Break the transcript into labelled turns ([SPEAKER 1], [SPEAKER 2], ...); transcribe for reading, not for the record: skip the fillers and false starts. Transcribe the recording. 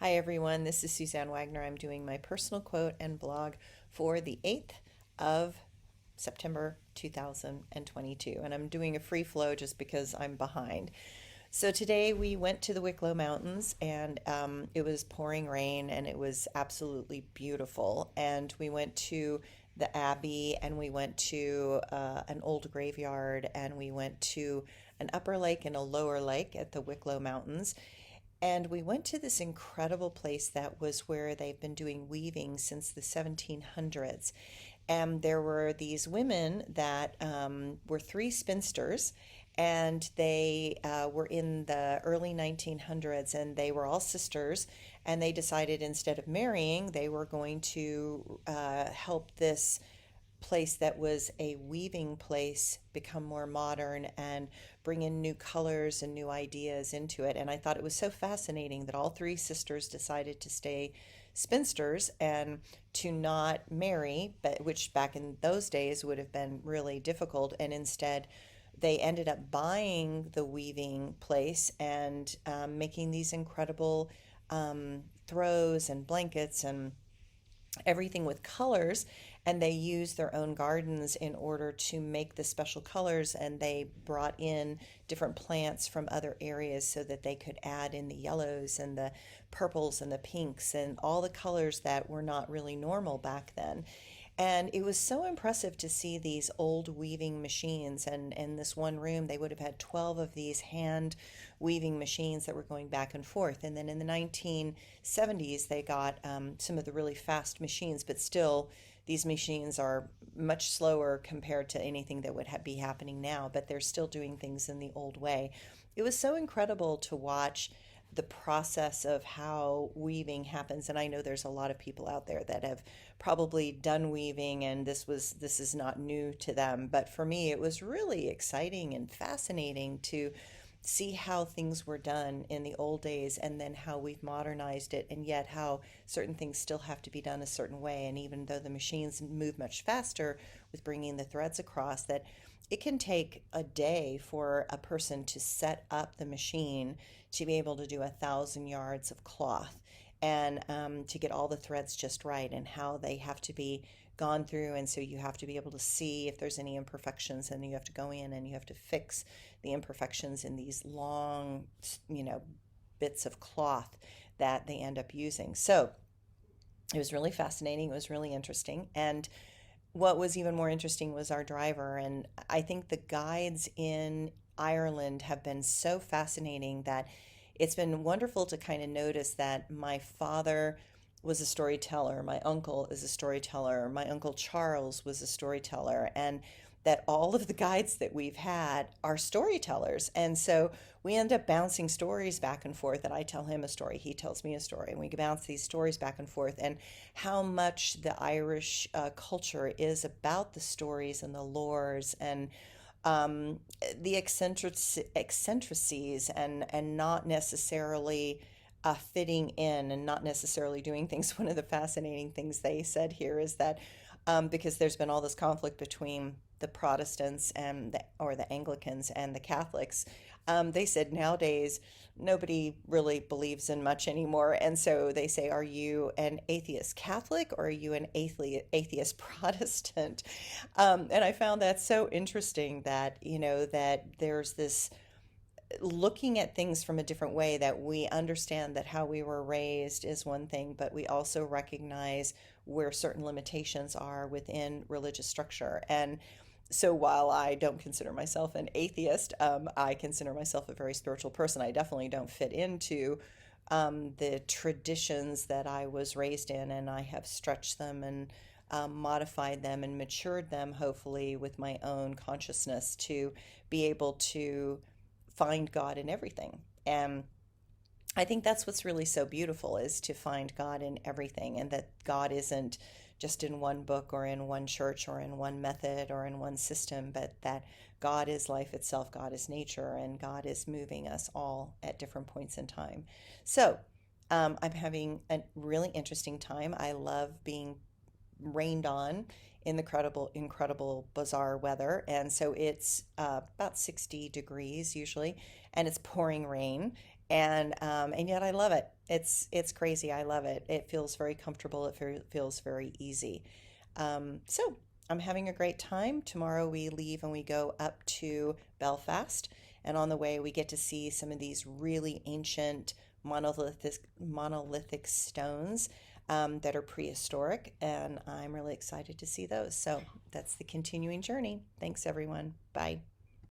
[SPEAKER 1] Hi, everyone. This is Suzanne Wagner. I'm doing my personal quote and blog for the 8th of September 2022. And I'm doing a free flow just because I'm behind. So today we went to the Wicklow Mountains and it was pouring rain and it was absolutely beautiful. And we went to the Abbey and we went to an old graveyard and we went to an upper lake and a lower lake at the Wicklow Mountains. And we went to this incredible place that was where they've been doing weaving since the 1700s. And there were these women that were three spinsters, and they were in the early 1900s, and they were all sisters. And they decided instead of marrying, they were going to help this place that was a weaving place become more modern and bring in new colors and new ideas into it. And I thought it was so fascinating that all three sisters decided to stay spinsters and to not marry, but which back in those days would have been really difficult. And instead, they ended up buying the weaving place and making these incredible throws and blankets and everything with colors, and they used their own gardens in order to make the special colors, and they brought in different plants from other areas so that they could add in the yellows and the purples and the pinks and all the colors that were not really normal back then. And it was so impressive to see these old weaving machines. And in this one room, they would have had 12 of these hand weaving machines that were going back and forth. And then in the 1970s, they got some of the really fast machines, but still, these machines are much slower compared to anything that would be happening now, but they're still doing things in the old way. It was so incredible to watch the process of how weaving happens. And I know there's a lot of people out there that have probably done weaving and this is not new to them, but for me it was really exciting and fascinating to see how things were done in the old days and then how we've modernized it, and yet how certain things still have to be done a certain way. And even though the machines move much faster with bringing the threads across, that it can take a day for a person to set up the machine to be able to do 1,000 yards of cloth and to get all the threads just right, and how they have to be gone through. And so you have to be able to see if there's any imperfections, and you have to go in and you have to fix the imperfections in these long, bits of cloth that they end up using. So it was really fascinating. It was really interesting. And what was even more interesting was our driver. And I think the guides in Ireland have been so fascinating that it's been wonderful to kind of notice that my father was a storyteller, my uncle is a storyteller, my uncle Charles was a storyteller, and that all of the guides that we've had are storytellers. And so we end up bouncing stories back and forth, and I tell him a story, he tells me a story, and we bounce these stories back and forth. And how much the Irish culture is about the stories and the lores and the eccentricities and not necessarily fitting in and not necessarily doing things. One of the fascinating things they said here is that because there's been all this conflict between the Protestants and the Anglicans and the Catholics, they said nowadays nobody really believes in much anymore. And so they say, are you an atheist Catholic or are you an atheist Protestant? And I found that so interesting that, that there's this looking at things from a different way, that we understand that how we were raised is one thing, but we also recognize where certain limitations are within religious structure. And so while I don't consider myself an atheist, I consider myself a very spiritual person. I definitely don't fit into the traditions that I was raised in, and I have stretched them and modified them and matured them, hopefully, with my own consciousness to be able to find God in everything. And I think that's what's really so beautiful, is to find God in everything, and that God isn't just in one book or in one church or in one method or in one system, but that God is life itself, God is nature, and God is moving us all at different points in time. So I'm having a really interesting time. I love being rained on in the incredible, bizarre weather. And so it's about 60 degrees usually, and it's pouring rain. And yet I love it. It's crazy. I love it. It feels very comfortable. Feels very easy. So I'm having a great time. Tomorrow we leave and we go up to Belfast, and on the way we get to see some of these really ancient monolithic stones that are prehistoric, and I'm really excited to see those. So that's the continuing journey. Thanks, everyone. Bye.